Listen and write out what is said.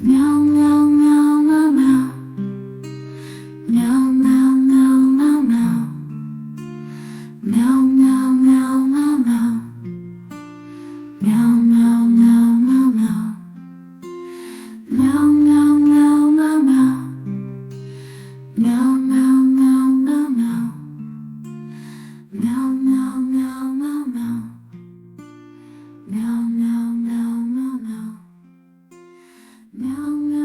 Meow meow meow meow meow. Meow meow meow meow meow. Meow meow meow meow meow. Meow meow meow meow meow. Meow meow meow meow meow. Meow meow meow meow meow. Meow meow meow meow meow. Meow meow meow meow meow. Meow meow.